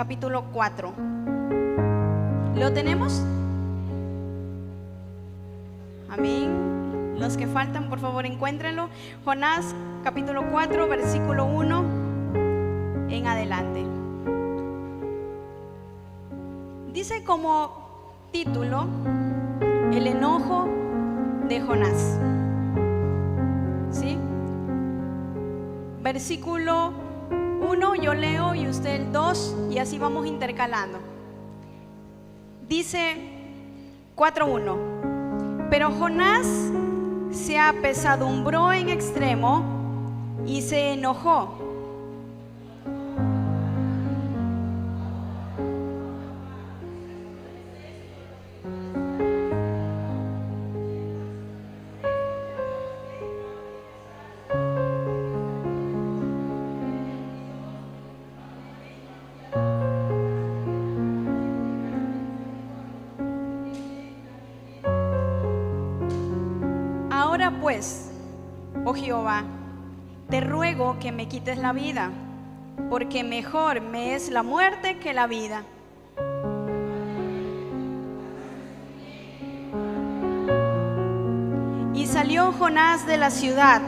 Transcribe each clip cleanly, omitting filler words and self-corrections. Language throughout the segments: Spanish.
capítulo 4. ¿Lo tenemos? Amén. Los que faltan, por favor, encuéntrenlo. Jonás, capítulo 4, versículo 1 en adelante. Dice como título: el enojo de Jonás. ¿Sí? Versículo 1 yo leo y usted el 2, y así vamos intercalando. Dice 4:1: pero Jonás se apesadumbró en extremo y se enojó. Ahora pues, oh Jehová, te ruego que me quites la vida, porque mejor me es la muerte que la vida. Y salió Jonás de la ciudad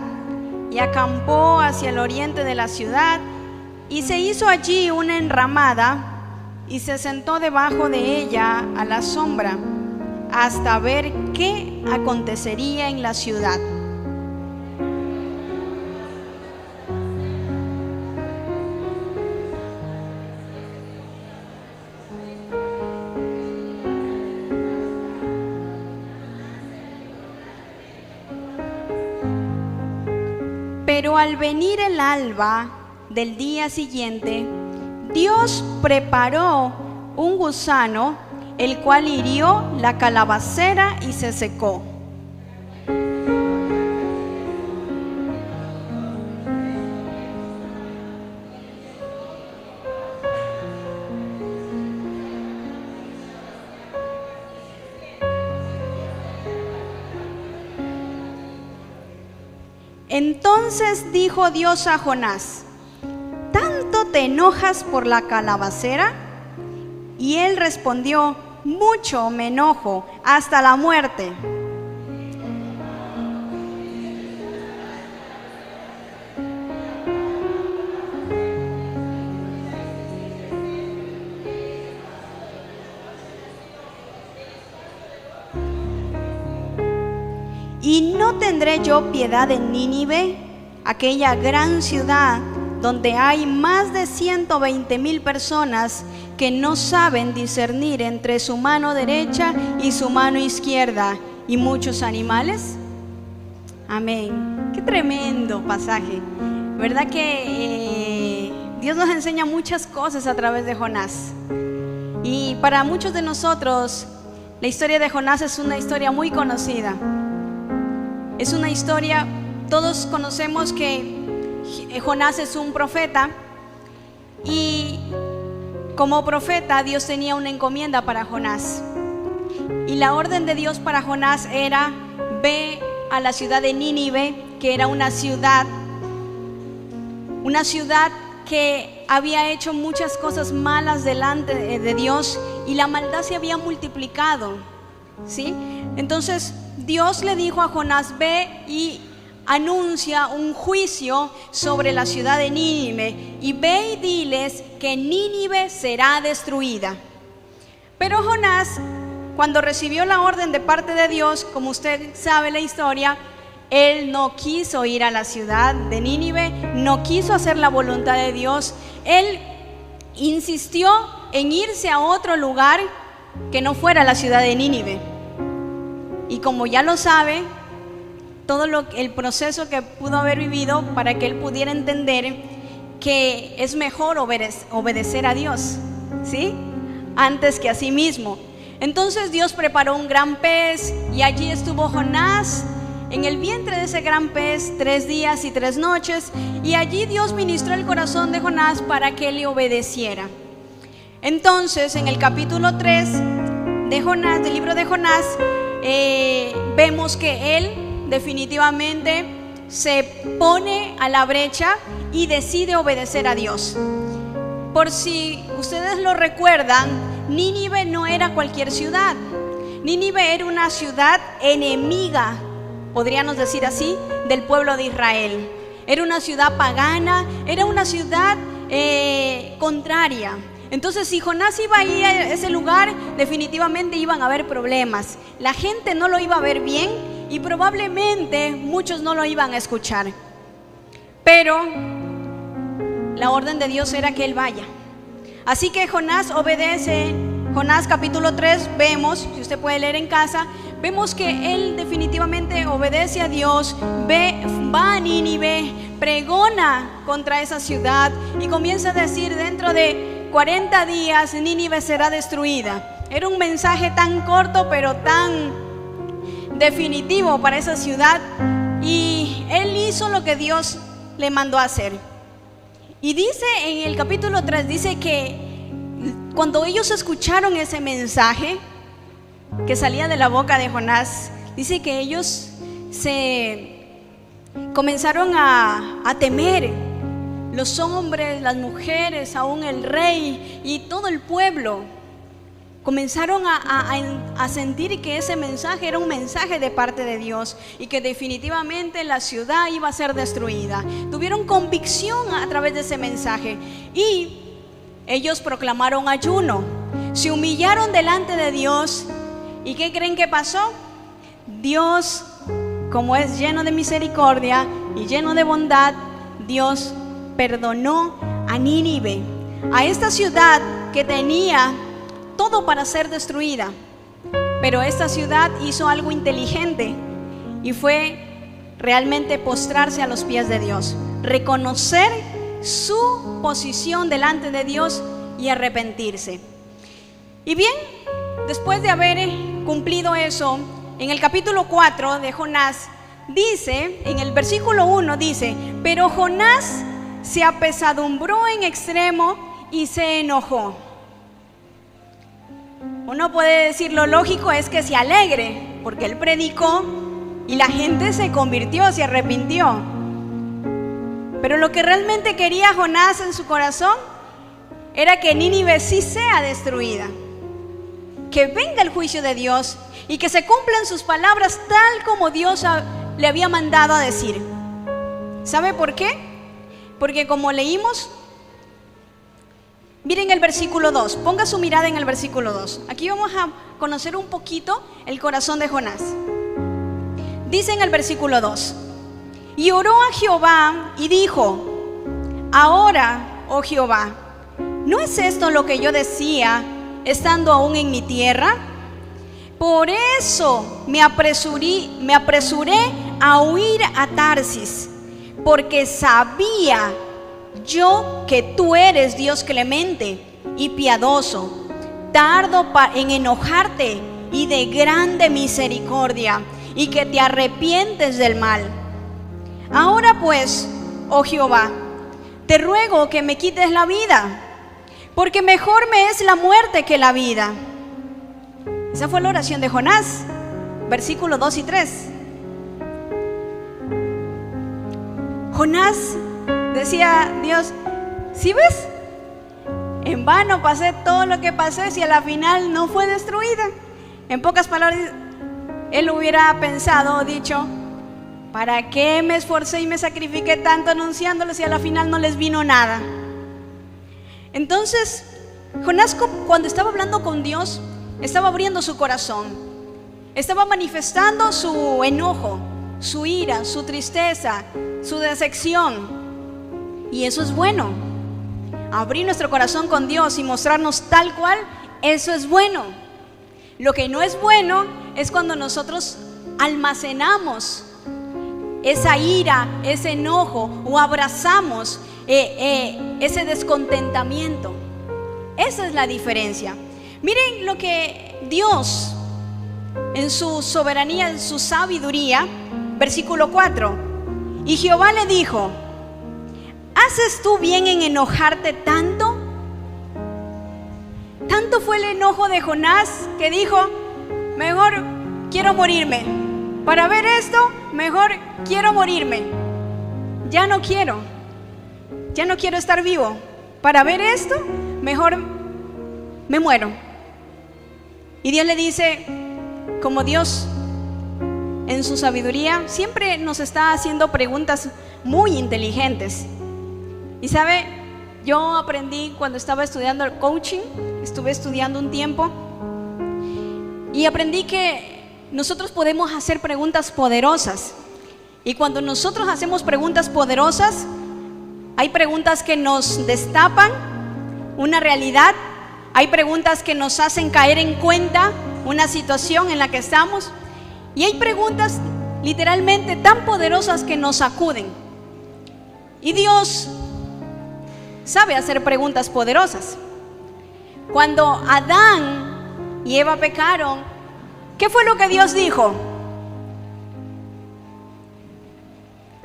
y acampó hacia el oriente de la ciudad, y se hizo allí una enramada y se sentó debajo de ella a la sombra, hasta ver qué acontecería en la ciudad. Pero al venir el alba del día siguiente, Dios preparó un gusano, el cual hirió la calabacera y se secó. Entonces dijo Dios a Jonás: ¿tanto te enojas por la calabacera? Y él respondió: mucho me enojo, hasta la muerte. ¿Y no tendré yo piedad de Nínive, aquella gran ciudad donde hay más de 120,000 personas que no saben discernir entre su mano derecha y su mano izquierda, y muchos animales? Amén. Qué tremendo pasaje. ¿Verdad que Dios nos enseña muchas cosas a través de Jonás? Y para muchos de nosotros, la historia de Jonás es una historia muy conocida. Es una historia, todos conocemos que Jonás es un profeta, y como profeta Dios tenía una encomienda para Jonás, y la orden de Dios para Jonás era: ve a la ciudad de Nínive, que era una ciudad que había hecho muchas cosas malas delante de Dios, y la maldad se había multiplicado, ¿sí? Entonces Dios le dijo a Jonás: ve y anuncia un juicio sobre la ciudad de Nínive, y ve y diles que Nínive será destruida. Pero Jonás, cuando recibió la orden de parte de Dios, como usted sabe la historia, él no quiso ir a la ciudad de Nínive, no quiso hacer la voluntad de Dios. Él insistió en irse a otro lugar que no fuera la ciudad de Nínive. Y como ya lo sabe, todo el proceso que pudo haber vivido para que él pudiera entender que es mejor obedecer a Dios, ¿sí?, antes que a sí mismo. Entonces Dios preparó un gran pez, y allí estuvo Jonás en el vientre de ese gran pez 3 días y 3 noches, y allí Dios ministró el corazón de Jonás para que le obedeciera. Entonces en el capítulo 3 de Jonás, del libro de Jonás, vemos que él definitivamente se pone a la brecha y decide obedecer a Dios. Por si ustedes lo recuerdan, Nínive no era cualquier ciudad. Nínive era una ciudad enemiga, podríamos decir así, del pueblo de Israel. Era una ciudad pagana, era una ciudad contraria. Entonces, si Jonás iba a ir a ese lugar, definitivamente iban a haber problemas. La gente no lo iba a ver bien y probablemente muchos no lo iban a escuchar. Pero la orden de Dios era que él vaya. Así que Jonás obedece. Jonás capítulo 3 vemos, si usted puede leer en casa, vemos que él definitivamente obedece a Dios, va a Nínive, pregona contra esa ciudad y comienza a decir: dentro de 40 días Nínive será destruida. Era un mensaje tan corto pero tan definitivo para esa ciudad, y él hizo lo que Dios le mandó a hacer. Y dice en el capítulo 3, dice que cuando ellos escucharon ese mensaje que salía de la boca de Jonás, dice que ellos se comenzaron a temer, los hombres, las mujeres, aún el rey y todo el pueblo. Comenzaron a sentir que ese mensaje era un mensaje de parte de Dios y que definitivamente la ciudad iba a ser destruida. Tuvieron convicción a través de ese mensaje y ellos proclamaron ayuno, se humillaron delante de Dios. ¿Y qué creen que pasó? Dios, como es lleno de misericordia y lleno de bondad, Dios perdonó a Nínive, a esta ciudad que tenía todo para ser destruida. Pero esta ciudad hizo algo inteligente y fue realmente postrarse a los pies de Dios, reconocer su posición delante de Dios y arrepentirse. Y bien, después de haber cumplido eso, en el capítulo 4 de Jonás dice, en el versículo 1 dice: pero Jonás se apesadumbró en extremo y se enojó. Uno puede decir, lo lógico es que se alegre, porque él predicó y la gente se convirtió, se arrepintió. Pero lo que realmente quería Jonás en su corazón era que Nínive sí sea destruida, que venga el juicio de Dios y que se cumplan sus palabras tal como Dios le había mandado a decir. ¿Sabe por qué? Porque como leímos, miren el versículo 2, ponga su mirada en el versículo 2. Aquí vamos a conocer un poquito el corazón de Jonás. Dice en el versículo 2: y oró a Jehová y dijo: ahora, oh Jehová, ¿no es esto lo que yo decía estando aún en mi tierra? Por eso me apresuré a huir a Tarsis, porque sabía yo que tú eres Dios clemente y piadoso, tardo en enojarte y de grande misericordia, y que te arrepientes del mal. Ahora pues, oh Jehová, te ruego que me quites la vida, porque mejor me es la muerte que la vida. Esa fue la oración de Jonás, versículos 2 y 3. Jonás decía: Dios, ¿sí ves? En vano pasé todo lo que pasé si a la final no fue destruida. En pocas palabras, él hubiera pensado o dicho: ¿para qué me esforcé y me sacrifiqué tanto anunciándoles si a la final no les vino nada? Entonces, Jonás, cuando estaba hablando con Dios, estaba abriendo su corazón, estaba manifestando su enojo, su ira, su tristeza, su decepción. Y eso es bueno. Abrir nuestro corazón con Dios y mostrarnos tal cual, eso es bueno. Lo que no es bueno es cuando nosotros almacenamos esa ira, ese enojo, o abrazamos ese descontentamiento. Esa es la diferencia. Miren lo que Dios, en su soberanía, en su sabiduría, versículo 4: y Jehová le dijo: ¿haces tú bien en enojarte tanto? Tanto fue el enojo de Jonás que dijo: mejor quiero morirme. Para ver esto, mejor quiero morirme. Ya no quiero estar vivo. para ver esto, mejor me muero. Y Dios le dice, como Dios en su sabiduría siempre nos está haciendo preguntas muy inteligentes. Y sabe, yo aprendí cuando estaba estudiando el coaching, estuve estudiando un tiempo y aprendí que nosotros podemos hacer preguntas poderosas. Y cuando nosotros hacemos preguntas poderosas, hay preguntas que nos destapan una realidad, hay preguntas que nos hacen caer en cuenta una situación en la que estamos, y hay preguntas literalmente tan poderosas que nos sacuden. Y Dios sabe hacer preguntas poderosas. Cuando Adán y Eva pecaron, ¿qué fue lo que Dios dijo?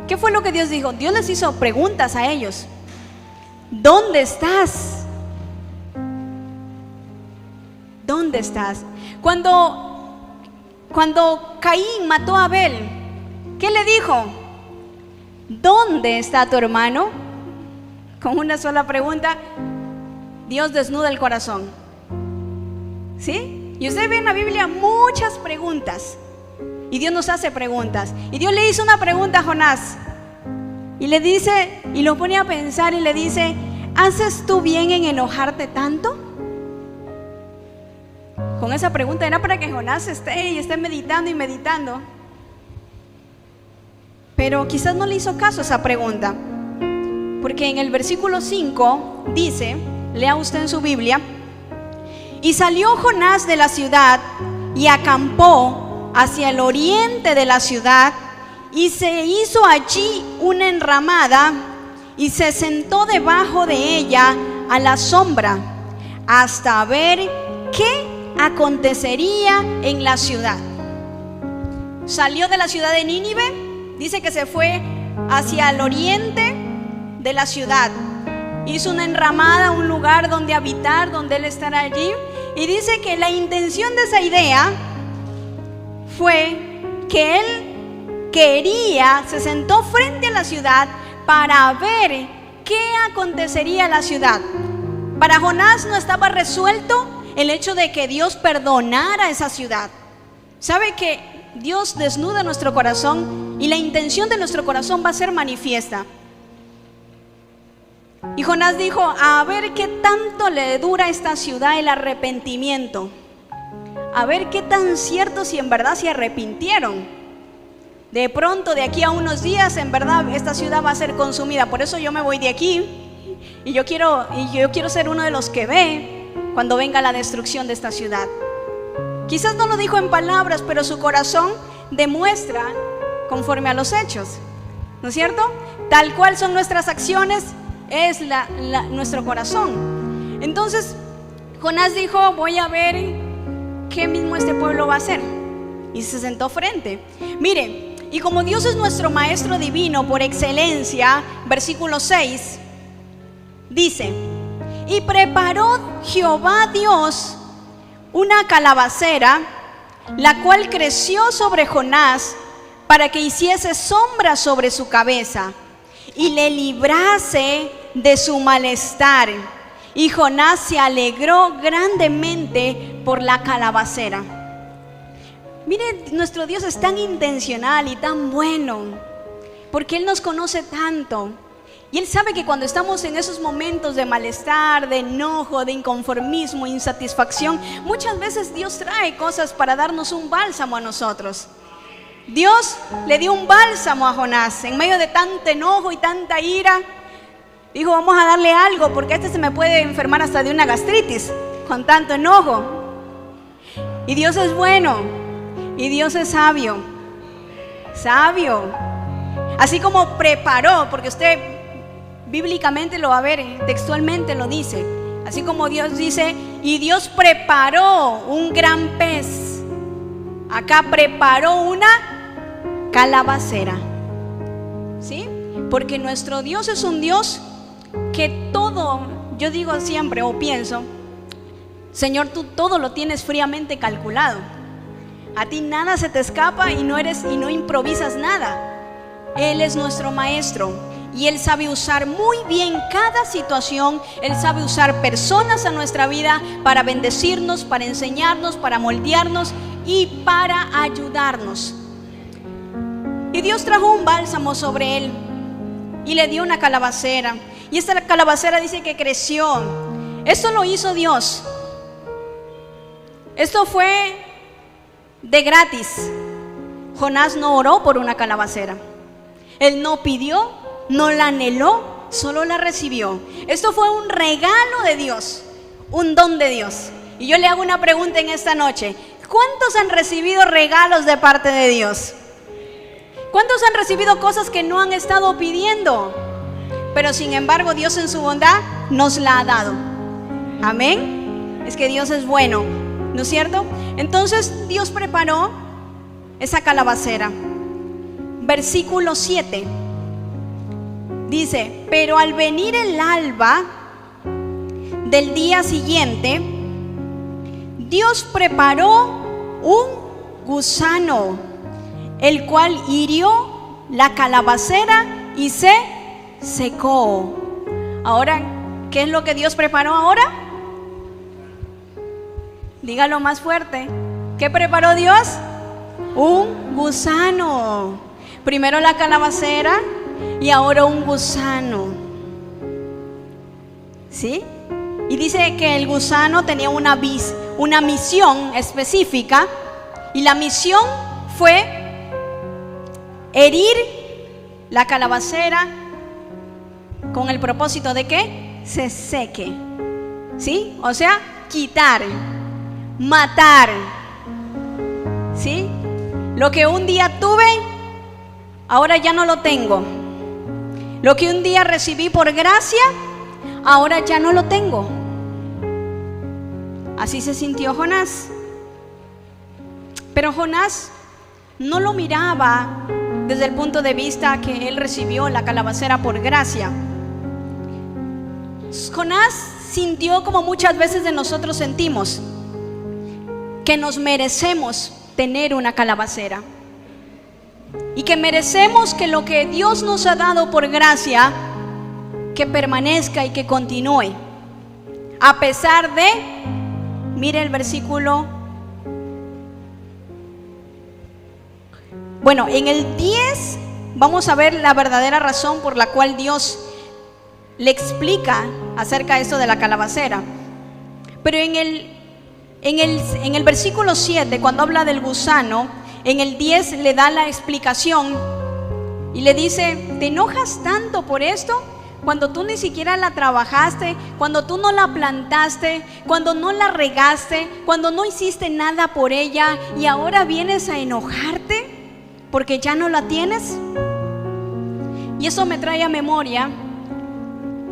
¿Qué fue lo que Dios dijo? Dios les hizo preguntas a ellos. ¿Dónde estás? ¿Dónde estás? Cuando Caín mató a Abel, ¿qué le dijo? ¿Dónde está tu hermano? Con una sola pregunta, Dios desnuda el corazón. ¿Sí? Y usted ve en la Biblia muchas preguntas. Y Dios nos hace preguntas. Y Dios le hizo una pregunta a Jonás. Y le dice, y lo pone a pensar y le dice, ¿haces tú bien en enojarte tanto? Con esa pregunta era para que Jonás esté meditando y meditando. Pero quizás no le hizo caso a esa pregunta. Porque en el versículo 5 dice, lea usted en su Biblia, y salió Jonás de la ciudad y acampó hacia el oriente de la ciudad, y se hizo allí una enramada y se sentó debajo de ella a la sombra hasta ver qué acontecería en la ciudad. Salió de la ciudad de Nínive, dice que se fue hacia el oriente de la ciudad, hizo una enramada, un lugar donde habitar, donde él estará allí, y dice que la intención de esa idea fue que él se sentó frente a la ciudad para ver qué acontecería en la ciudad. Para Jonás no estaba resuelto el hecho de que Dios perdonara esa ciudad. ¿Sabe que Dios desnuda nuestro corazón y la intención de nuestro corazón va a ser manifiesta? Y Jonás dijo, a ver qué tanto le dura a esta ciudad el arrepentimiento. A ver qué tan cierto si en verdad se arrepintieron. De pronto, de aquí a unos días, en verdad esta ciudad va a ser consumida. Por eso yo me voy de aquí y yo quiero ser uno de los que ve cuando venga la destrucción de esta ciudad. Quizás no lo dijo en palabras, pero su corazón demuestra conforme a los hechos, ¿no es cierto? Tal cual son nuestras acciones, es nuestro corazón. Entonces Jonás dijo, voy a ver qué mismo este pueblo va a hacer, y se sentó frente. Mire, y como Dios es nuestro maestro divino por excelencia, versículo 6 dice, y preparó Jehová Dios una calabacera, la cual creció sobre Jonás para que hiciese sombra sobre su cabeza y le librase de su malestar. Y Jonás se alegró grandemente por la calabacera. Mire, nuestro Dios es tan intencional y tan bueno, porque Él nos conoce tanto. Y Él sabe que cuando estamos en esos momentos de malestar, de enojo, de inconformismo, insatisfacción, muchas veces Dios trae cosas para darnos un bálsamo a nosotros. Dios le dio un bálsamo a Jonás en medio de tanto enojo y tanta ira. Dijo, vamos a darle algo porque se me puede enfermar hasta de una gastritis con tanto enojo. Y Dios es bueno y Dios es sabio. Así como preparó, porque usted bíblicamente lo va a ver, textualmente lo dice. Así como Dios dice, y Dios preparó un gran pez. Acá preparó una calabacera. ¿Sí? Porque nuestro Dios es un Dios que todo, yo digo siempre o pienso, Señor, tú todo lo tienes fríamente calculado. A ti nada se te escapa y no improvisas nada. Él es nuestro maestro y Él sabe usar muy bien cada situación. Él sabe usar personas a nuestra vida para bendecirnos, para enseñarnos, para moldearnos y para ayudarnos. Y Dios trajo un bálsamo sobre él y le dio una calabacera. Y esta calabacera dice que creció. Esto lo hizo Dios. Esto fue de gratis. Jonás no oró por una calabacera. Él no pidió, no la anheló, solo la recibió. Esto fue un regalo de Dios, un don de Dios. Y yo le hago una pregunta en esta noche: ¿cuántos han recibido regalos de parte de Dios? ¿Cuántos han recibido cosas que no han estado pidiendo? Pero sin embargo Dios en su bondad nos la ha dado. Amén. Es que Dios es bueno, ¿no es cierto? Entonces Dios preparó esa calabacera. Versículo 7 dice: pero al venir el alba del día siguiente, Dios preparó un gusano, el cual hirió la calabacera y se secó. Ahora, ¿qué es lo que Dios preparó ahora? Dígalo más fuerte. ¿Qué preparó Dios? Un gusano. Primero la calabacera y ahora un gusano. ¿Sí? Y dice que el gusano tenía una misión específica, y la misión fue herir la calabacera con el propósito de que se seque. ¿Sí? O sea, quitar, matar. ¿Sí? Lo que un día tuve, ahora ya no lo tengo. Lo que un día recibí por gracia, ahora ya no lo tengo. Así se sintió Jonás. Pero Jonás no lo miraba desde el punto de vista que él recibió la calabacera por gracia. Jonás sintió, como muchas veces de nosotros sentimos, que nos merecemos tener una calabacera y que merecemos que lo que Dios nos ha dado por gracia, que permanezca y que continúe, a pesar de, mire el versículo, bueno, en el 10 vamos a ver la verdadera razón por la cual Dios le explica acerca de esto de la calabacera. Pero en el versículo 7, cuando habla del gusano, en el 10 le da la explicación y le dice: ¿te enojas tanto por esto? Cuando tú ni siquiera la trabajaste, cuando tú no la plantaste, cuando no la regaste, cuando no hiciste nada por ella, y ahora vienes a enojarte porque ya no la tienes. Y eso me trae a memoria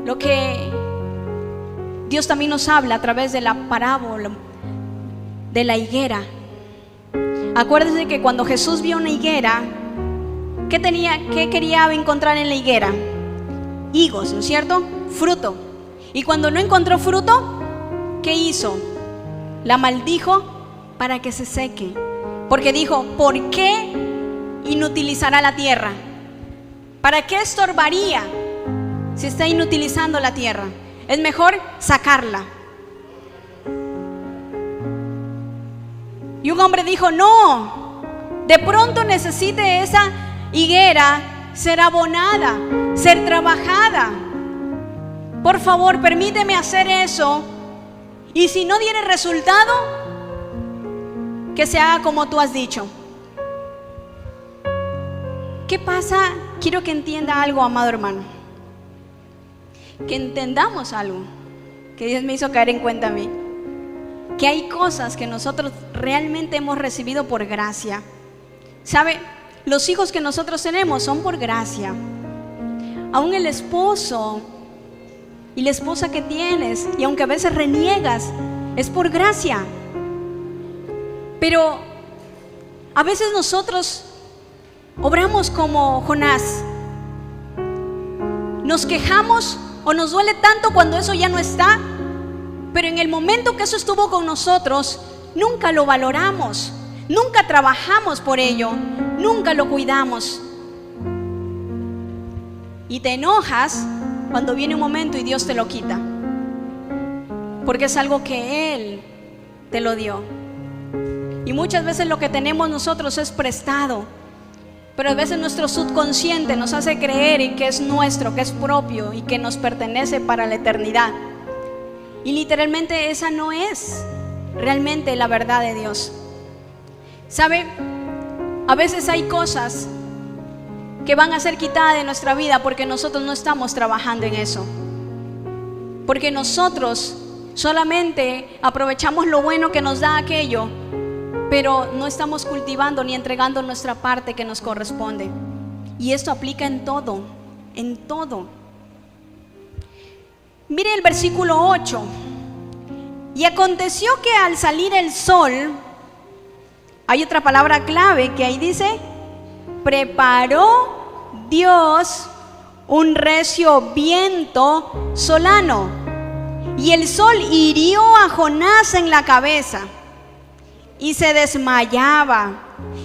lo que Dios también nos habla a través de la parábola de la higuera. Acuérdense que cuando Jesús vio una higuera, ¿qué quería encontrar en la higuera? Higos, ¿no es cierto? Fruto. Y cuando no encontró fruto, ¿qué hizo? La maldijo para que se seque. Porque dijo: ¿por qué inutilizará la tierra? ¿Para qué estorbaría si está inutilizando la tierra? Es mejor sacarla. Y un hombre dijo: no, de pronto necesite esa higuera ser abonada, ser trabajada. Por favor, permíteme hacer eso. Y si no tiene resultado, que se haga como tú has dicho. ¿Qué pasa? Quiero que entienda algo, amado hermano. Que entendamos algo que Dios me hizo caer en cuenta a mí. Que hay cosas que nosotros realmente hemos recibido por gracia. ¿Sabe? Los hijos que nosotros tenemos son por gracia. Aún el esposo y la esposa que tienes, y aunque a veces reniegas, es por gracia. Pero a veces nosotros obramos como Jonás. Nos quejamos o nos duele tanto cuando eso ya no está, pero en el momento que eso estuvo con nosotros, nunca lo valoramos, nunca trabajamos por ello, nunca lo cuidamos. y te enojas cuando viene un momento y Dios te lo quita, porque es algo que Él te lo dio. Y muchas veces lo que tenemos nosotros es prestado, pero a veces nuestro subconsciente nos hace creer que es nuestro, que es propio y que nos pertenece para la eternidad. Y literalmente esa no es realmente la verdad de Dios. ¿Sabe? A veces hay cosas que van a ser quitadas de nuestra vida porque nosotros no estamos trabajando en eso. Porque nosotros solamente aprovechamos lo bueno que nos da aquello, pero no estamos cultivando ni entregando nuestra parte que nos corresponde. Y esto aplica en todo, en todo. Mire el versículo 8. Y aconteció que al salir el sol, hay otra palabra clave que ahí dice, preparó Dios un recio viento solano, y el sol hirió a Jonás en la cabeza, y se desmayaba,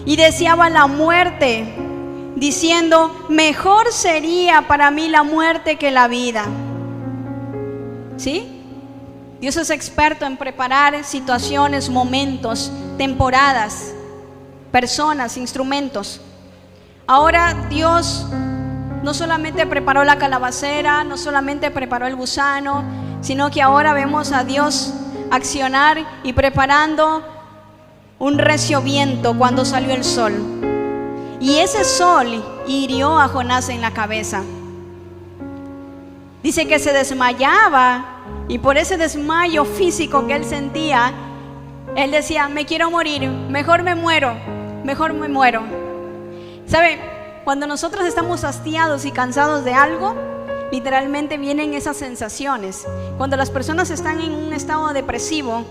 y deseaba la muerte, diciendo, mejor sería para mí la muerte que la vida. ¿Sí? Dios es experto en preparar situaciones, momentos, temporadas, personas, instrumentos. Ahora Dios no solamente preparó la calabacera, no solamente preparó el gusano, sino que ahora vemos a Dios accionar y preparando un recio viento cuando salió el sol. Y ese sol hirió a Jonás en la cabeza. Dice que se desmayaba, y por ese desmayo físico que él sentía, él decía, me quiero morir, mejor me muero, mejor me muero. ¿Sabe? Cuando nosotros estamos hastiados y cansados de algo, literalmente vienen esas sensaciones. Cuando las personas están en un estado depresivo,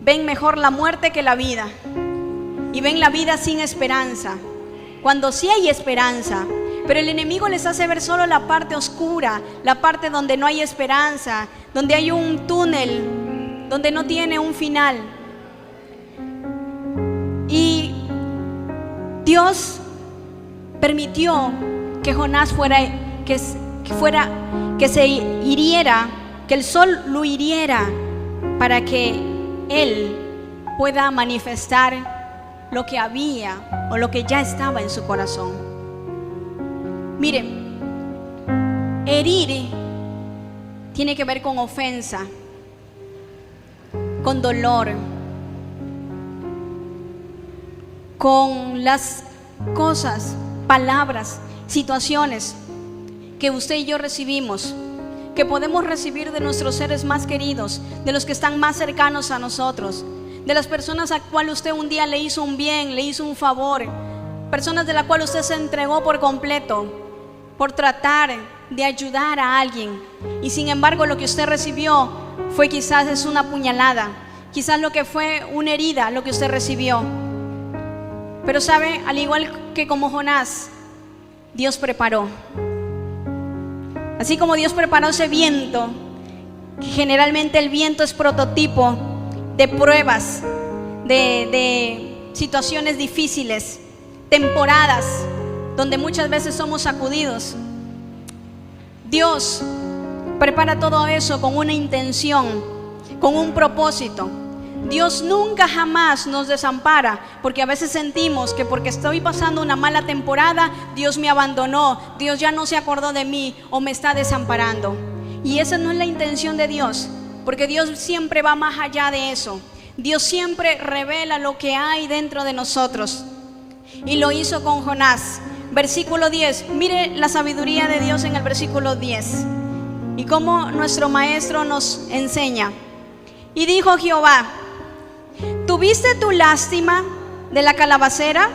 ven mejor la muerte que la vida, y ven la vida sin esperanza, cuando sí hay esperanza. Pero el enemigo les hace ver solo la parte oscura, la parte donde no hay esperanza, donde hay un túnel, donde no tiene un final. Y Dios permitió que Jonás que se hiriera, que el sol lo hiriera, para que él pueda manifestar lo que había o lo que ya estaba en su corazón. Mire, herir tiene que ver con ofensa, con dolor, con las cosas, palabras, situaciones que usted y yo recibimos, que podemos recibir de nuestros seres más queridos, de los que están más cercanos a nosotros, de las personas a cuales usted un día le hizo un bien, le hizo un favor, personas de las cuales usted se entregó por completo, por tratar de ayudar a alguien, y sin embargo lo que usted recibió fue quizás es una puñalada, quizás lo que fue una herida lo que usted recibió. Pero sabe, al igual que como Jonás, Dios preparó. Así como Dios preparó ese viento, que generalmente el viento es prototipo de pruebas, de situaciones difíciles, temporadas donde muchas veces somos sacudidos. Dios prepara todo eso con una intención, con un propósito. Dios nunca jamás nos desampara, porque a veces sentimos que porque estoy pasando una mala temporada, Dios me abandonó, Dios ya no se acordó de mí o me está desamparando. Y esa no es la intención de Dios, porque Dios siempre va más allá de eso. Dios siempre revela lo que hay dentro de nosotros, y lo hizo con Jonás. Versículo 10, mire la sabiduría de Dios en el versículo 10 y cómo nuestro maestro nos enseña. Y dijo Jehová, ¿tuviste tu lástima de la calabacera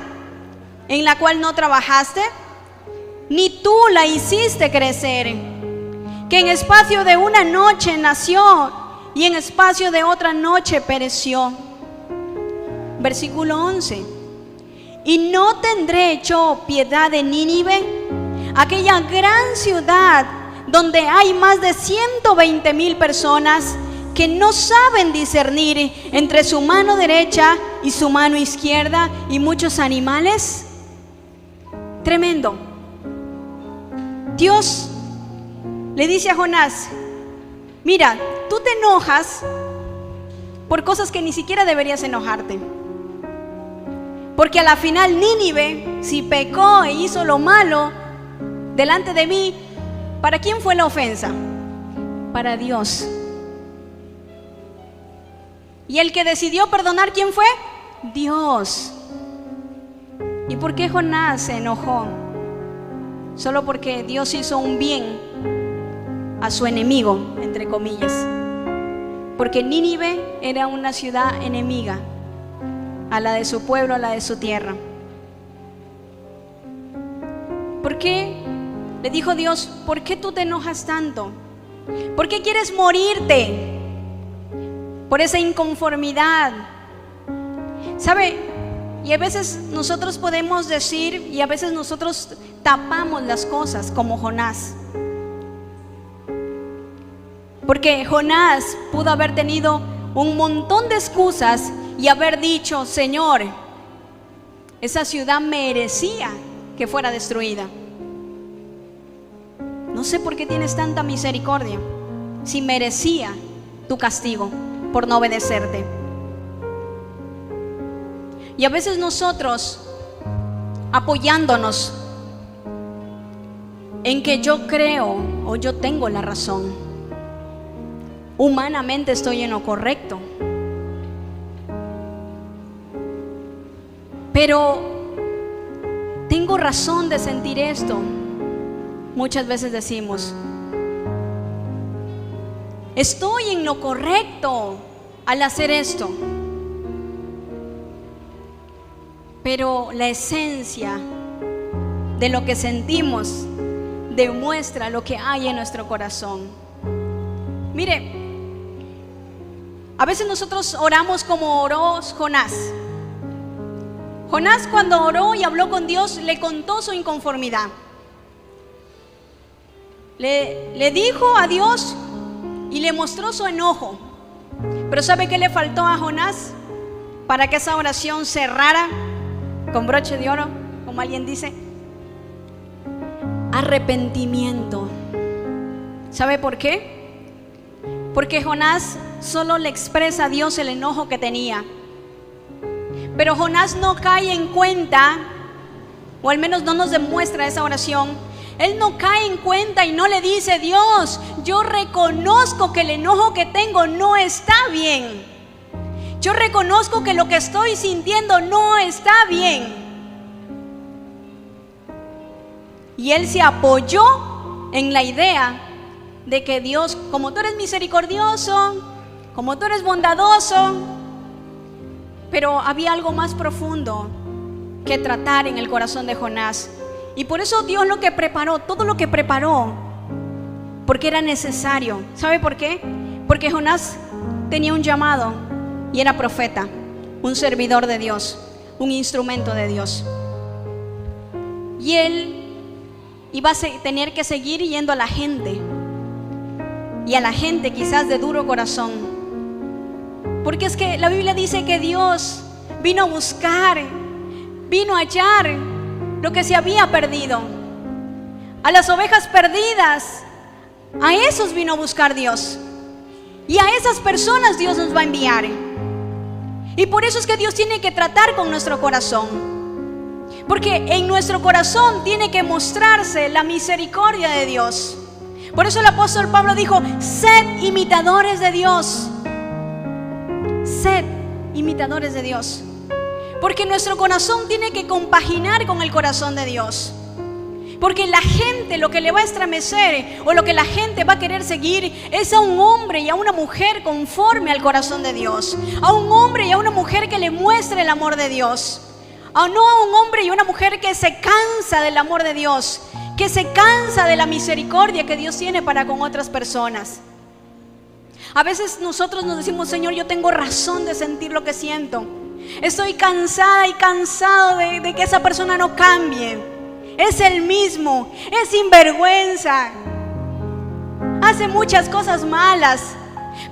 en la cual no trabajaste? Ni tú la hiciste crecer, que en espacio de una noche nació y en espacio de otra noche pereció. Versículo 11, y no tendré yo piedad de Nínive, aquella gran ciudad donde hay más de 120,000 personas que no saben discernir entre su mano derecha y su mano izquierda, y muchos animales. Tremendo. Dios le dice a Jonás: mira, tú te enojas por cosas que ni siquiera deberías enojarte. Porque a la final Nínive, si pecó e hizo lo malo delante de mí, ¿para quién fue la ofensa? Para Dios. Y el que decidió perdonar, ¿quién fue? Dios. ¿Y por qué Jonás se enojó? Solo porque Dios hizo un bien a su enemigo, entre comillas. Porque Nínive era una ciudad enemiga a la de su pueblo, a la de su tierra. ¿Por qué? Le dijo Dios: ¿por qué tú te enojas tanto? ¿Por qué quieres morirte? Por esa inconformidad. ¿Sabe? Y a veces nosotros podemos decir, y a veces nosotros tapamos las cosas como Jonás. Porque Jonás pudo haber tenido un montón de excusas y haber dicho: Señor, esa ciudad merecía que fuera destruida. No sé por qué tienes tanta misericordia, si merecía tu castigo por no obedecerte. Y a veces nosotros, apoyándonos en que yo creo o yo tengo la razón, humanamente estoy en lo correcto, pero tengo razón de sentir esto. Muchas veces decimos: estoy en lo correcto al hacer esto. Pero la esencia de lo que sentimos demuestra lo que hay en nuestro corazón. Mire, a veces nosotros oramos como oró Jonás. Jonás, cuando oró y habló con Dios, le contó su inconformidad. Le dijo a Dios y le mostró su enojo. Pero ¿sabe qué le faltó a Jonás para que esa oración cerrara con broche de oro, como alguien dice? Arrepentimiento. ¿Sabe por qué? Porque Jonás solo le expresa a Dios el enojo que tenía. Pero Jonás no cae en cuenta, o al menos no nos demuestra esa oración. Él no cae en cuenta y no le dice: Dios, yo reconozco que el enojo que tengo no está bien. Yo reconozco que lo que estoy sintiendo no está bien. Y él se apoyó en la idea de que Dios, como tú eres misericordioso, como tú eres bondadoso, pero había algo más profundo que tratar en el corazón de Jonás. Y por eso Dios lo que preparó, todo lo que preparó, porque era necesario. ¿Sabe por qué? Porque Jonás tenía un llamado y era profeta, un servidor de Dios, un instrumento de Dios. Y él iba a tener que seguir yendo a la gente, y a la gente quizás de duro corazón. Porque es que la Biblia dice que Dios vino a buscar, vino a hallar lo que se había perdido. A las ovejas perdidas, a esos vino a buscar Dios. Y a esas personas Dios nos va a enviar. Y por eso es que Dios tiene que tratar con nuestro corazón. Porque en nuestro corazón tiene que mostrarse la misericordia de Dios. Por eso el apóstol Pablo dijo: sed imitadores de Dios. Sed imitadores de Dios. Porque nuestro corazón tiene que compaginar con el corazón de Dios. Porque la gente, lo que le va a estremecer o lo que la gente va a querer seguir es a un hombre y a una mujer conforme al corazón de Dios. A un hombre y a una mujer que le muestre el amor de Dios. No a un hombre y una mujer que se cansa del amor de Dios, que se cansa de la misericordia que Dios tiene para con otras personas. A veces nosotros nos decimos: Señor, yo tengo razón de sentir lo que siento. Estoy cansada y cansado de que esa persona no cambie. Es el mismo, es sinvergüenza, hace muchas cosas malas,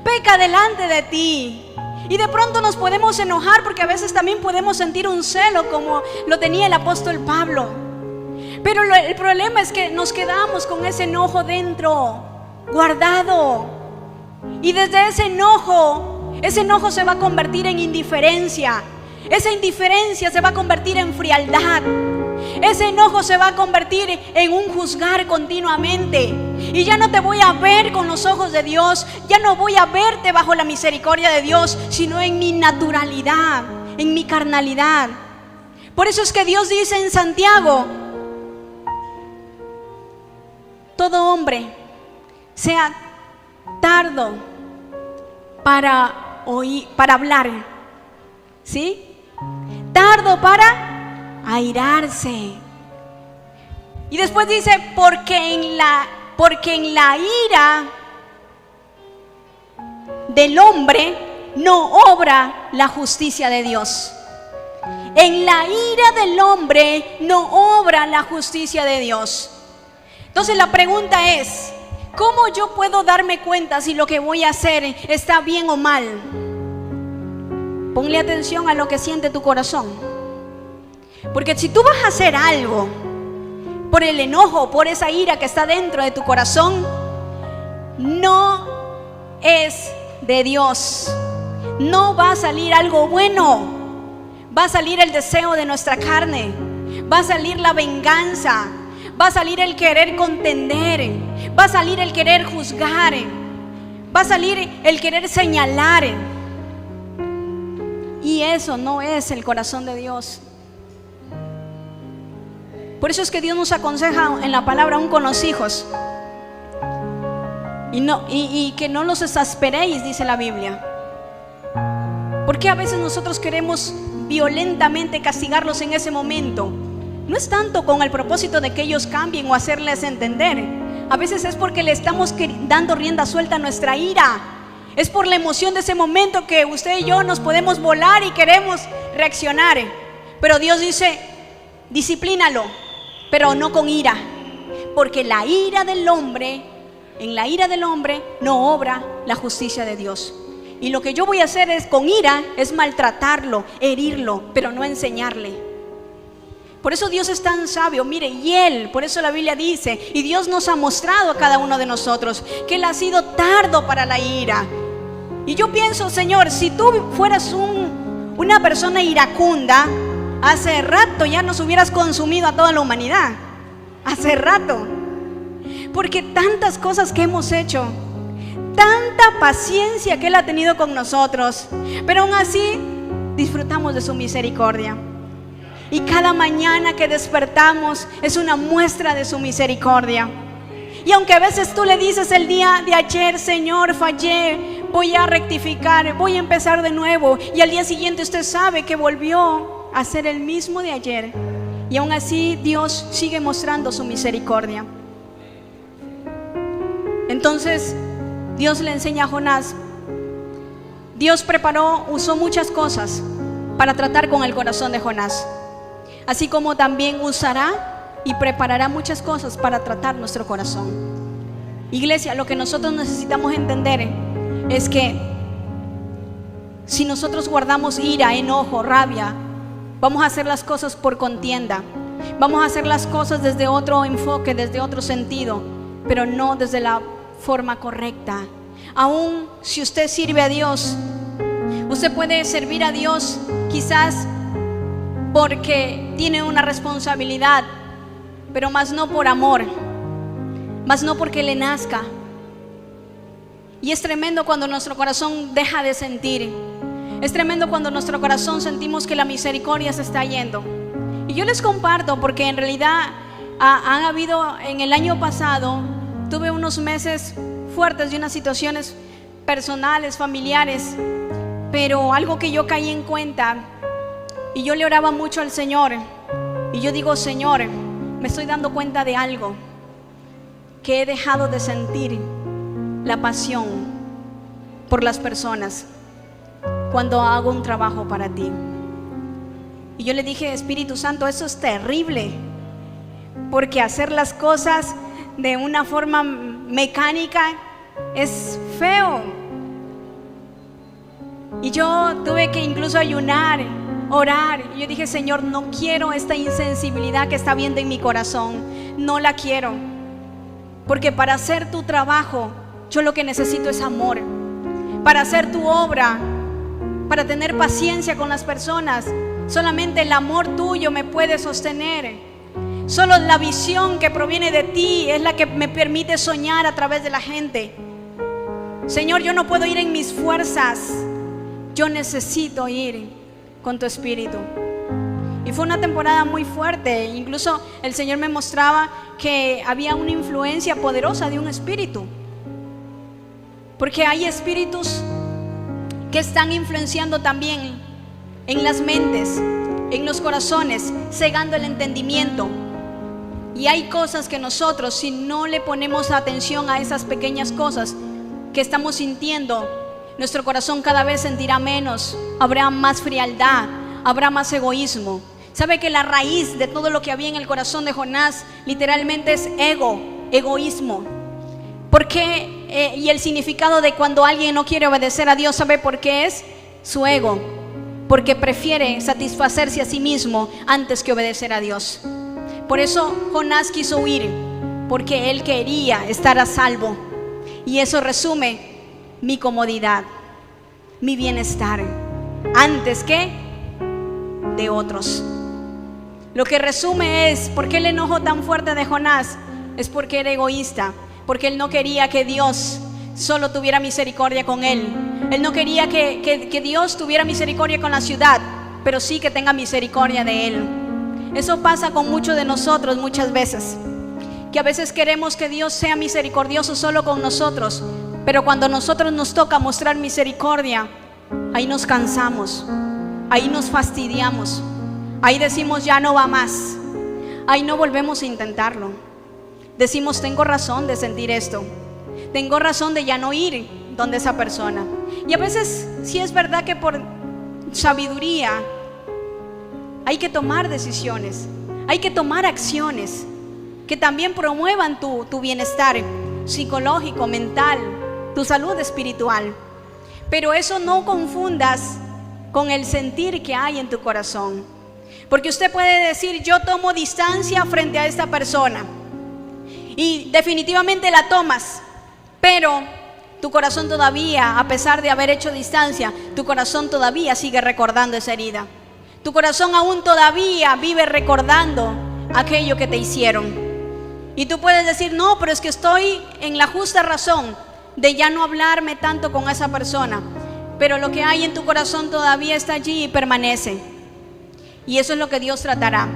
peca delante de ti. Y de pronto nos podemos enojar porque a veces también podemos sentir un celo como lo tenía el apóstol Pablo. Pero el problema es que nos quedamos con ese enojo dentro, guardado. Y desde ese enojo se va a convertir en indiferencia. Esa indiferencia se va a convertir en frialdad. Ese enojo se va a convertir en un juzgar continuamente. Y ya no te voy a ver con los ojos de Dios. Ya no voy a verte bajo la misericordia de Dios, sino en mi naturalidad, en mi carnalidad. Por eso es que Dios dice en Santiago: todo hombre sea tardo para oír, para hablar, ¿sí? Tardo para airarse. Y después dice: porque en la ira del hombre no obra la justicia de Dios. En la ira del hombre no obra la justicia de Dios. Entonces la pregunta es: ¿cómo yo puedo darme cuenta si lo que voy a hacer está bien o mal? Ponle atención a lo que siente tu corazón. Porque si tú vas a hacer algo por el enojo, por esa ira que está dentro de tu corazón, no es de Dios. No va a salir algo bueno. Va a salir el deseo de nuestra carne. Va a salir la venganza. Va a salir el querer contender. Va a salir el querer juzgar. Va a salir el querer señalar. Y eso no es el corazón de Dios. Por eso es que Dios nos aconseja en la palabra aún con los hijos. Y que no los exasperéis, dice la Biblia. Porque a veces nosotros queremos violentamente castigarlos en ese momento. No es tanto con el propósito de que ellos cambien o hacerles entender. A veces es porque le estamos dando rienda suelta a nuestra ira. Es por la emoción de ese momento que usted y yo nos podemos volar y queremos reaccionar. Pero Dios dice: disciplínalo, pero no con ira. Porque la ira del hombre, en la ira del hombre no obra la justicia de Dios. Y lo que yo voy a hacer es, con ira, es maltratarlo, herirlo, pero no enseñarle. Por eso Dios es tan sabio, mire, y Él, por eso la Biblia dice, y Dios nos ha mostrado a cada uno de nosotros, que Él ha sido tardo para la ira. Y yo pienso, Señor, si tú fueras una persona iracunda, hace rato ya nos hubieras consumido a toda la humanidad. Hace rato. Porque tantas cosas que hemos hecho, tanta paciencia que Él ha tenido con nosotros, pero aún así disfrutamos de su misericordia. Y cada mañana que despertamos es una muestra de su misericordia. Y aunque a veces tú le dices el día de ayer: Señor, fallé, voy a rectificar, voy a empezar de nuevo, y al día siguiente usted sabe que volvió a ser el mismo de ayer, y aún así Dios sigue mostrando su misericordia. Entonces Dios le enseña a Jonás. Dios usó muchas cosas para tratar con el corazón de Jonás, así como también usará y preparará muchas cosas para tratar nuestro corazón. Iglesia, lo que nosotros necesitamos entender es que si nosotros guardamos ira, enojo, rabia, vamos a hacer las cosas por contienda, vamos a hacer las cosas desde otro enfoque, desde otro sentido, pero no desde la forma correcta. Aún si usted sirve a Dios, usted puede servir a Dios quizás porque tiene una responsabilidad, pero más no por amor, más no porque le nazca. Y es tremendo cuando nuestro corazón deja de sentir. Es tremendo cuando nuestro corazón sentimos que la misericordia se está yendo. Y yo les comparto porque en realidad han habido, en el año pasado tuve unos meses fuertes de unas situaciones personales, familiares, pero algo que yo caí en cuenta, y yo le oraba mucho al Señor, y yo digo: Señor, me estoy dando cuenta de algo, que he dejado de sentir la pasión por las personas cuando hago un trabajo para ti. Y yo le dije: Espíritu Santo, eso es terrible, porque hacer las cosas de una forma mecánica es feo. Y yo tuve que incluso ayunar, orar. Y yo dije, Señor, no quiero esta insensibilidad que está viendo en mi corazón. No la quiero. Porque para hacer tu trabajo, yo lo que necesito es amor. Para hacer tu obra, para tener paciencia con las personas, solamente el amor tuyo me puede sostener. Solo la visión que proviene de ti es la que me permite soñar a través de la gente. Señor, yo no puedo ir en mis fuerzas. Yo necesito ir con tu espíritu. Y fue una temporada muy fuerte. Incluso el Señor me mostraba que había una influencia poderosa de un espíritu. Porque hay espíritus que están influenciando también en las mentes, en los corazones, cegando el entendimiento. Y hay cosas que nosotros, si no le ponemos atención a esas pequeñas cosas que estamos sintiendo, nuestro corazón cada vez sentirá menos, habrá más frialdad, habrá más egoísmo. ¿Sabe que la raíz de todo lo que había en el corazón de Jonás literalmente es egoísmo? ¿Por qué? Y el significado de cuando alguien no quiere obedecer a Dios, ¿sabe por qué es? Su ego. Porque prefiere satisfacerse a sí mismo antes que obedecer a Dios. Por eso Jonás quiso huir, porque él quería estar a salvo. Y eso resume mi comodidad, mi bienestar, antes que de otros. Lo que resume es, ¿por qué el enojo tan fuerte de Jonás? Es porque era egoísta, porque él no quería que Dios solo tuviera misericordia con él. Él no quería que Dios tuviera misericordia con la ciudad, pero sí que tenga misericordia de él. Eso pasa con muchos de nosotros muchas veces, que a veces queremos que Dios sea misericordioso solo con nosotros, pero cuando a nosotros nos toca mostrar misericordia, ahí nos cansamos, ahí nos fastidiamos, ahí decimos ya no va más, ahí no volvemos a intentarlo. Decimos, tengo razón de sentir esto, tengo razón de ya no ir donde esa persona. Y a veces sí es verdad que por sabiduría hay que tomar decisiones, hay que tomar acciones que también promuevan tu bienestar psicológico, mental, tu salud espiritual. Pero eso no confundas con el sentir que hay en tu corazón. Porque usted puede decir, yo tomo distancia frente a esta persona. Y definitivamente la tomas, pero tu corazón todavía, a pesar de haber hecho distancia, tu corazón todavía sigue recordando esa herida. Tu corazón aún todavía vive recordando aquello que te hicieron. Y tú puedes decir, no, pero es que estoy en la justa razón de ya no hablarme tanto con esa persona. Pero lo que hay en tu corazón todavía está allí y permanece. Y eso es lo que Dios tratará.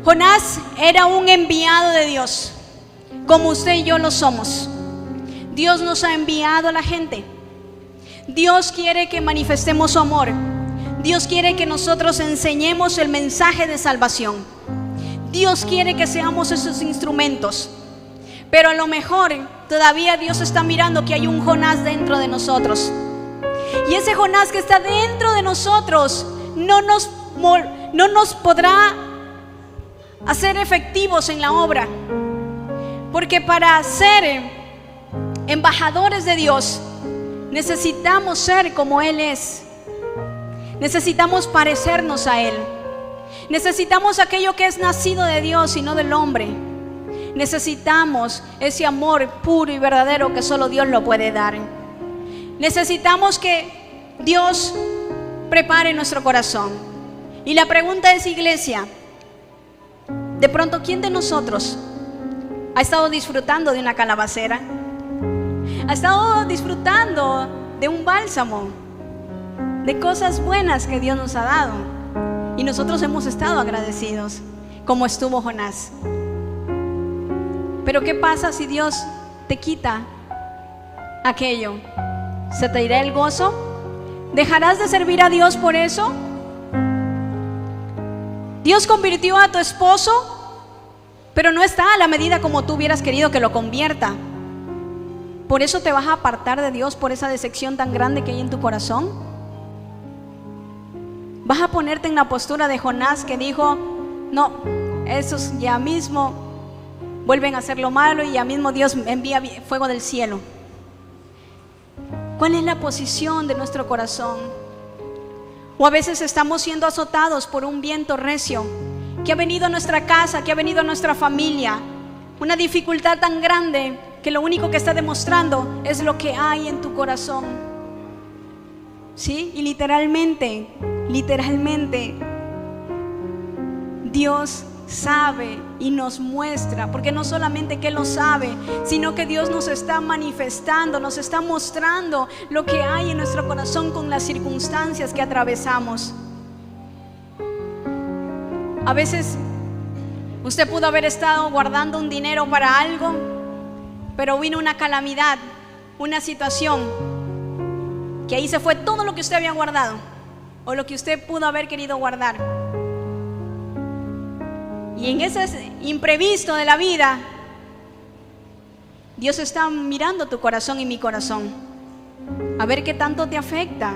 Jonás era un enviado de Dios, como usted y yo lo somos. Dios nos ha enviado a la gente. Dios quiere que manifestemos su amor. Dios quiere que nosotros enseñemos el mensaje de salvación. Dios quiere que seamos esos instrumentos. Pero a lo mejor todavía Dios está mirando que hay un Jonás dentro de nosotros. Y ese Jonás que está dentro de nosotros no nos podrá hacer efectivos en la obra. Porque para ser embajadores de Dios necesitamos ser como Él es. Necesitamos parecernos a Él. Necesitamos aquello que es nacido de Dios y no del hombre. Necesitamos ese amor puro y verdadero que solo Dios lo puede dar. Necesitamos que Dios prepare nuestro corazón. Y la pregunta es, iglesia, de pronto, ¿quién de nosotros ha estado disfrutando de una calabacera? Ha estado disfrutando de un bálsamo, de cosas buenas que Dios nos ha dado. Y nosotros hemos estado agradecidos, como estuvo Jonás. Pero ¿qué pasa si Dios te quita aquello? ¿Se te irá el gozo? ¿Dejarás de servir a Dios por eso? Dios convirtió a tu esposo, pero no está a la medida como tú hubieras querido que lo convierta. ¿Por eso te vas a apartar de Dios por esa decepción tan grande que hay en tu corazón? ¿Vas a ponerte en la postura de Jonás que dijo, no, esos ya mismo vuelven a hacer lo malo y ya mismo Dios envía fuego del cielo? ¿Cuál es la posición de nuestro corazón? O a veces estamos siendo azotados por un viento recio que ha venido a nuestra casa, que ha venido a nuestra familia. Una dificultad tan grande que lo único que está demostrando es lo que hay en tu corazón. ¿Sí? Y literalmente, Dios sabe y nos muestra, porque no solamente que Él lo sabe, sino que Dios nos está manifestando, nos está mostrando lo que hay en nuestro corazón con las circunstancias que atravesamos. A veces usted pudo haber estado guardando un dinero para algo, pero vino una calamidad, una situación, que ahí se fue todo lo que usted había guardado, o lo que usted pudo haber querido guardar. Y en ese imprevisto de la vida, Dios está mirando tu corazón y mi corazón, a ver qué tanto te afecta,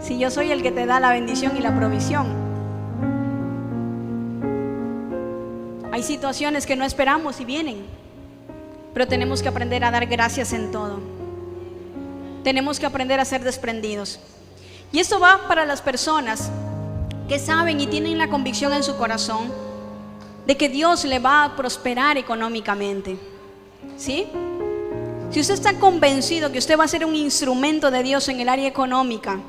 si yo soy el que te da la bendición y la provisión. Hay situaciones que no esperamos y vienen, pero tenemos que aprender a dar gracias en todo. Tenemos que aprender a ser desprendidos. Y esto va para las personas que saben y tienen la convicción en su corazón de que Dios le va a prosperar económicamente. ¿Sí? Si usted está convencido que usted va a ser un instrumento de Dios en el área económica,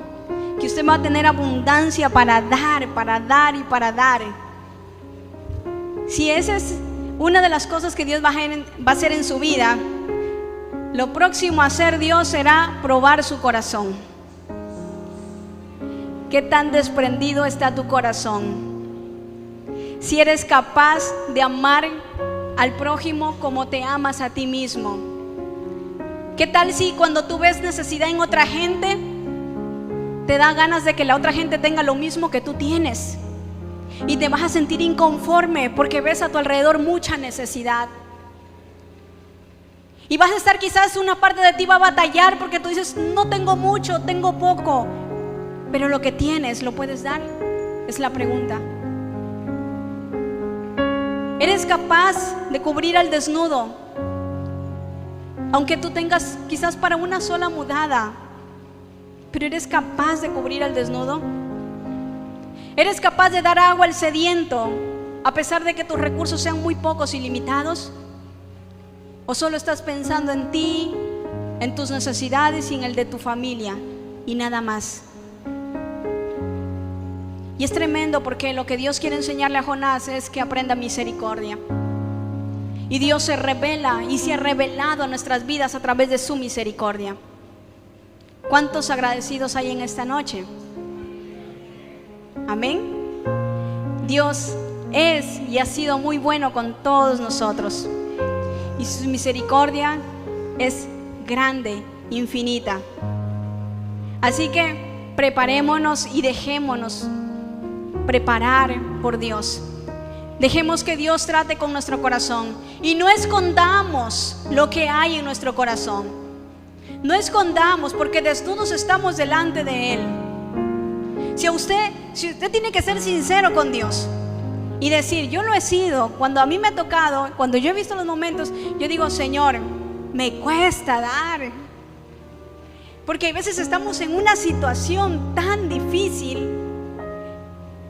que usted va a tener abundancia para dar y para dar, si esa es una de las cosas que Dios va a hacer en su vida, lo próximo a hacer Dios será probar su corazón. ¿Qué tan desprendido está tu corazón? Si eres capaz de amar al prójimo como te amas a ti mismo. ¿Qué tal si cuando tú ves necesidad en otra gente, te da ganas de que la otra gente tenga lo mismo que tú tienes? Y te vas a sentir inconforme porque ves a tu alrededor mucha necesidad. Y vas a estar, quizás una parte de ti va a batallar porque tú dices, no tengo mucho, tengo poco. Pero lo que tienes, ¿lo puedes dar? Es la pregunta. ¿Eres capaz de cubrir al desnudo? Aunque tú tengas quizás para una sola mudada, pero ¿eres capaz de cubrir al desnudo? ¿Eres capaz de dar agua al sediento a pesar de que tus recursos sean muy pocos y limitados? ¿O solo estás pensando en ti, en tus necesidades y en el de tu familia y nada más? Y es tremendo porque lo que Dios quiere enseñarle a Jonás es que aprenda misericordia. Y Dios se revela y se ha revelado a nuestras vidas a través de su misericordia. ¿Cuántos agradecidos hay en esta noche? Amén. Dios es y ha sido muy bueno con todos nosotros. Y su misericordia es grande, infinita. Así que preparémonos y dejémonos preparar por Dios. Dejemos que Dios trate con nuestro corazón y no escondamos lo que hay en nuestro corazón. No escondamos, porque desnudos estamos delante de Él. Si usted tiene que ser sincero con Dios y decir, yo lo he sido, cuando a mí me ha tocado, cuando yo he visto los momentos, yo digo, Señor, me cuesta dar, porque a veces estamos en una situación tan difícil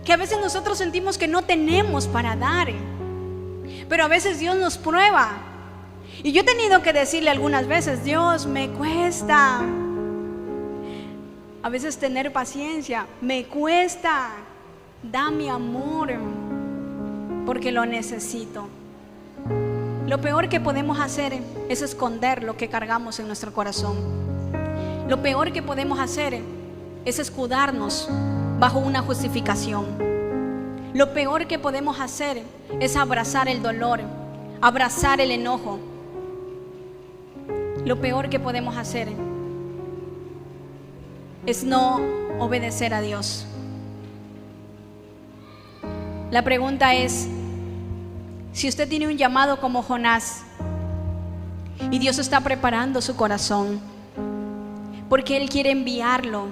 que a veces nosotros sentimos que no tenemos para dar, pero a veces Dios nos prueba. Y yo he tenido que decirle algunas veces, Dios, me cuesta. A veces tener paciencia, me cuesta. Dame amor, porque lo necesito. Lo peor que podemos hacer es esconder lo que cargamos en nuestro corazón. Lo peor que podemos hacer es escudarnos bajo una justificación. Lo peor que podemos hacer es abrazar el dolor, abrazar el enojo. Lo peor que podemos hacer es no obedecer a Dios. La pregunta es, si usted tiene un llamado como Jonás y Dios está preparando su corazón, porque Él quiere enviarlo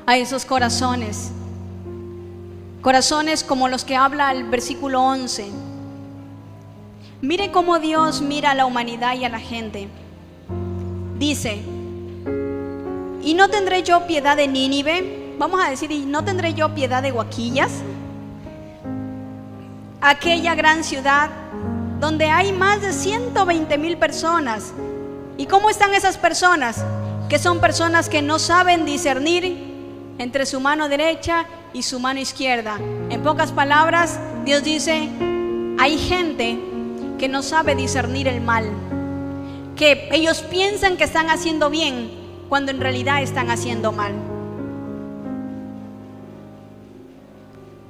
a esos corazones, corazones como los que habla el versículo 11. Mire cómo Dios mira a la humanidad y a la gente. Dice, ¿y no tendré yo piedad de Nínive, vamos a decir, ¿y no tendré yo piedad de Huaquillas? Aquella gran ciudad donde hay más de 120,000 personas. ¿Y cómo están esas personas? Que son personas que no saben discernir entre su mano derecha y su mano izquierda. En pocas palabras, Dios dice, hay gente que no sabe discernir el mal, que ellos piensan que están haciendo bien cuando en realidad están haciendo mal.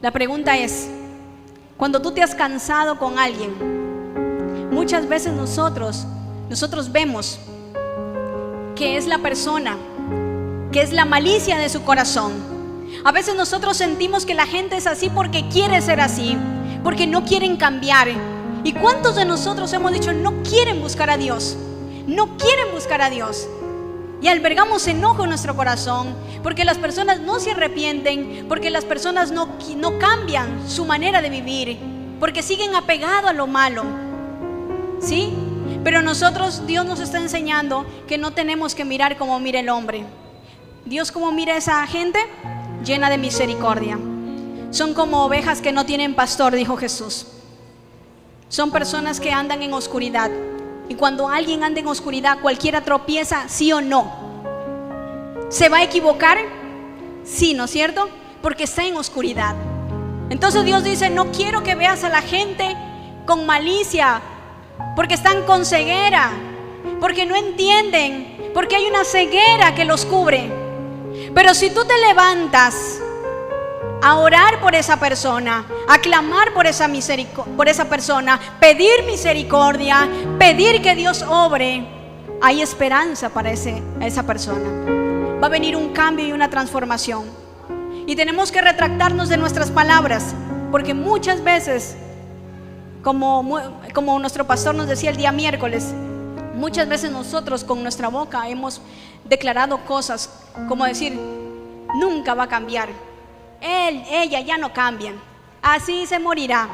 La pregunta es, cuando tú te has cansado con alguien, muchas veces nosotros vemos que es la persona, que es la malicia de su corazón. A veces nosotros sentimos que la gente es así porque quiere ser así, porque no quieren cambiar. ¿Y cuántos de nosotros hemos dicho no quieren buscar a Dios? No quieren buscar a Dios. Y albergamos enojo en nuestro corazón porque las personas no se arrepienten, porque las personas no cambian su manera de vivir, porque siguen apegados a lo malo. ¿Sí? Pero nosotros, Dios nos está enseñando que no tenemos que mirar como mira el hombre. Dios, como mira a esa gente, llena de misericordia. Son como ovejas que no tienen pastor, dijo Jesús. Son personas que andan en oscuridad. Y cuando alguien anda en oscuridad, cualquiera tropieza, sí o no. ¿Se va a equivocar? Sí, ¿no es cierto? Porque está en oscuridad. Entonces Dios dice, no quiero que veas a la gente con malicia, porque están con ceguera, porque no entienden, porque hay una ceguera que los cubre. Pero si tú te levantas a orar por esa persona, a clamar por esa persona, pedir misericordia, pedir que Dios obre, hay esperanza para esa persona. Va a venir un cambio y una transformación. Y tenemos que retractarnos de nuestras palabras, porque muchas veces, como nuestro pastor nos decía el día miércoles, muchas veces nosotros con nuestra boca hemos declarado cosas como decir, nunca va a cambiar, ella ya no cambian, así se morirá.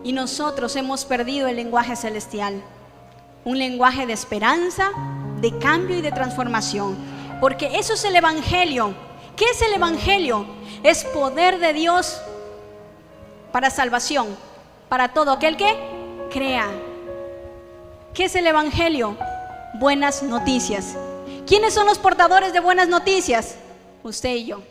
Y nosotros hemos perdido el lenguaje celestial, un lenguaje de esperanza, de cambio y de transformación, porque eso es el evangelio. ¿Qué es el evangelio? Es poder de Dios para salvación, para todo aquel que crea. ¿Qué es el evangelio? Buenas noticias. ¿Quiénes son los portadores de buenas noticias? Usted y yo.